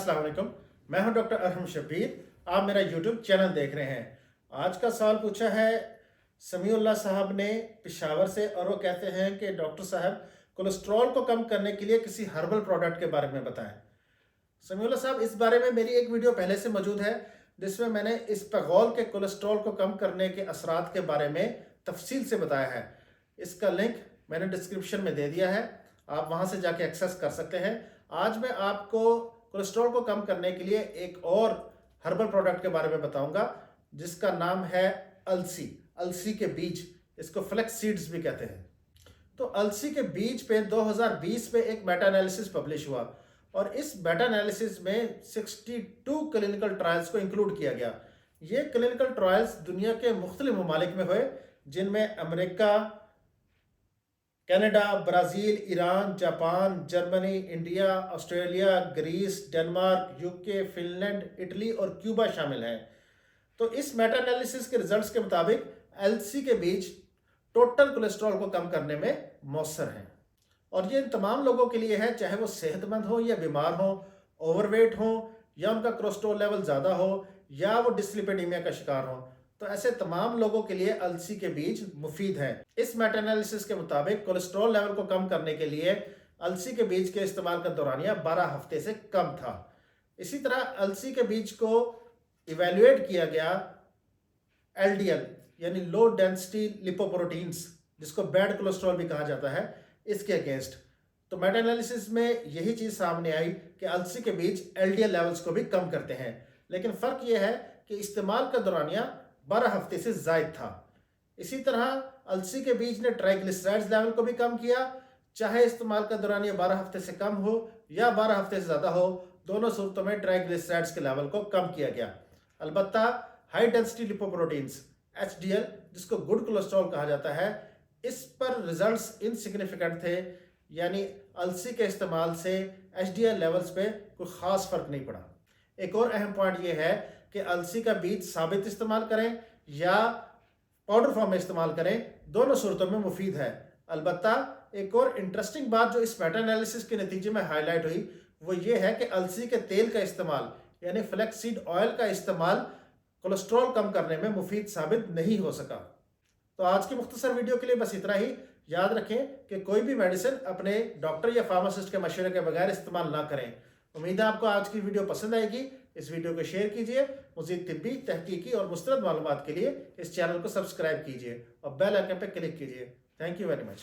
अस्सलाम वालेकुम। मैं हूं डॉक्टर अरहम शब्बीर। आप मेरा यूट्यूब चैनल देख रहे हैं। आज का सवाल पूछा है समीउल्लाह साहब ने पेशावर से, और वो कहते हैं कि डॉक्टर साहब कोलेस्ट्रॉल को कम करने के लिए किसी हर्बल प्रोडक्ट के बारे में बताएं। समीउल्लाह साहब, इस बारे में मेरी एक वीडियो पहले से मौजूद है जिसमें मैंने इस्पगोल के कोलेस्ट्रॉल को कम करने के असरात के बारे में तफसील से बताया है। इसका लिंक मैंने डिस्क्रिप्शन में दे दिया है, आप वहां से जाके एक्सेस कर सकते हैं। आज मैं आपको कोलेस्ट्रॉल को कम करने के लिए एक और हर्बल प्रोडक्ट के बारे में बताऊंगा जिसका नाम है अलसी। अलसी के बीज, इसको फ्लेक्स सीड्स भी कहते हैं। तो अलसी के बीज पे 2020 में एक मेटा एनालिसिस पब्लिश हुआ और इस मेटा एनालिसिस में 62 क्लिनिकल ट्रायल्स को इंक्लूड किया गया। ये क्लिनिकल ट्रायल्स दुनिया के मुख्तलिफ ममालिक में हुए, जिनमें America, Canada, Brazil, Iran, Japan, Germany, India, Australia, Greece, Denmark, UK, Finland, Italy और क्यूबा शामिल हैं। तो इस मेटा एनालिसिस के रिजल्ट्स के मुताबिक एलसी के बीज टोटल कोलेस्ट्रॉल को कम करने में मौसर हैं। और ये इन तमाम लोगों के लिए है, चाहे वो सेहतमंद हो या बीमार हो, ओवरवेट हो या उनका कोलेस्ट्रॉल लेवल ज़्यादा हो या वो डिस्लिपिडीमिया का शिकार हो। तो ऐसे तमाम लोगों के लिए अलसी के बीज मुफीद हैं। इस मेटा एनालिसिस के मुताबिक कोलेस्ट्रॉल लेवल को कम करने के लिए अलसी के बीज के इस्तेमाल का दौरानिया 12 हफ्ते से कम था। इसी तरह अलसी के बीज को इवेल्युएट किया गया एलडीएल यानी लो डेंसिटी लिपोप्रोटीन्स, जिसको बैड कोलेस्ट्रॉल भी कहा जाता है, इसके अगेंस्ट। तो मेटा एनालिसिस में यही चीज़ सामने आई कि अलसी के बीज एलडीएल लेवल्स को भी कम करते हैं, लेकिन फ़र्क यह है कि इस्तेमाल का दौरानिया 12 हफ्ते से ज़ायद था। इसी तरह अलसी के बीज ने ट्राइग्लिसराइड्स लेवल को भी कम किया, चाहे इस्तेमाल का दौरानिया 12 हफ्ते से कम हो या 12 हफ्ते से ज़्यादा हो, दोनों सूरतों में ट्राइग्लिसराइड्स के लेवल को कम किया गया। अलबत्ता हाई डेंसिटी लिपोप्रोटीन्स एचडीएल, जिसको गुड कोलेस्ट्रॉल कहा जाता है, इस पर रिजल्ट्स इनसिग्निफिकेंट थे, यानी अलसी के इस्तेमाल से एचडीएल लेवल्स पे कोई ख़ास फ़र्क नहीं पड़ा। एक और अहम पॉइंट ये है कि अलसी का बीज साबित इस्तेमाल करें या पाउडर फॉर्म में इस्तेमाल करें, दोनों सूरतों में मुफीद है। अलबत्ता एक और इंटरेस्टिंग बात जो इस मेटा एनालिसिस के नतीजे में हाईलाइट हुई वो ये है कि अलसी के तेल का इस्तेमाल यानी फ्लैक्स सीड ऑयल का इस्तेमाल कोलेस्ट्रॉल कम करने में मुफीद साबित नहीं हो सका। तो आज की मुख्तसर वीडियो के लिए बस इतना ही। याद रखें कि कोई भी मेडिसिन अपने डॉक्टर या फार्मासिस्ट के मशवरे के बगैर इस्तेमाल ना करें। उम्मीद है आपको आज की वीडियो पसंद आएगी। इस वीडियो को शेयर कीजिए। मज़ीद तिब्बी, तहकीकी और मुस्तरद मालूमात के लिए इस चैनल को सब्सक्राइब कीजिए और बेल आइकन पर क्लिक कीजिए। Thank you very much.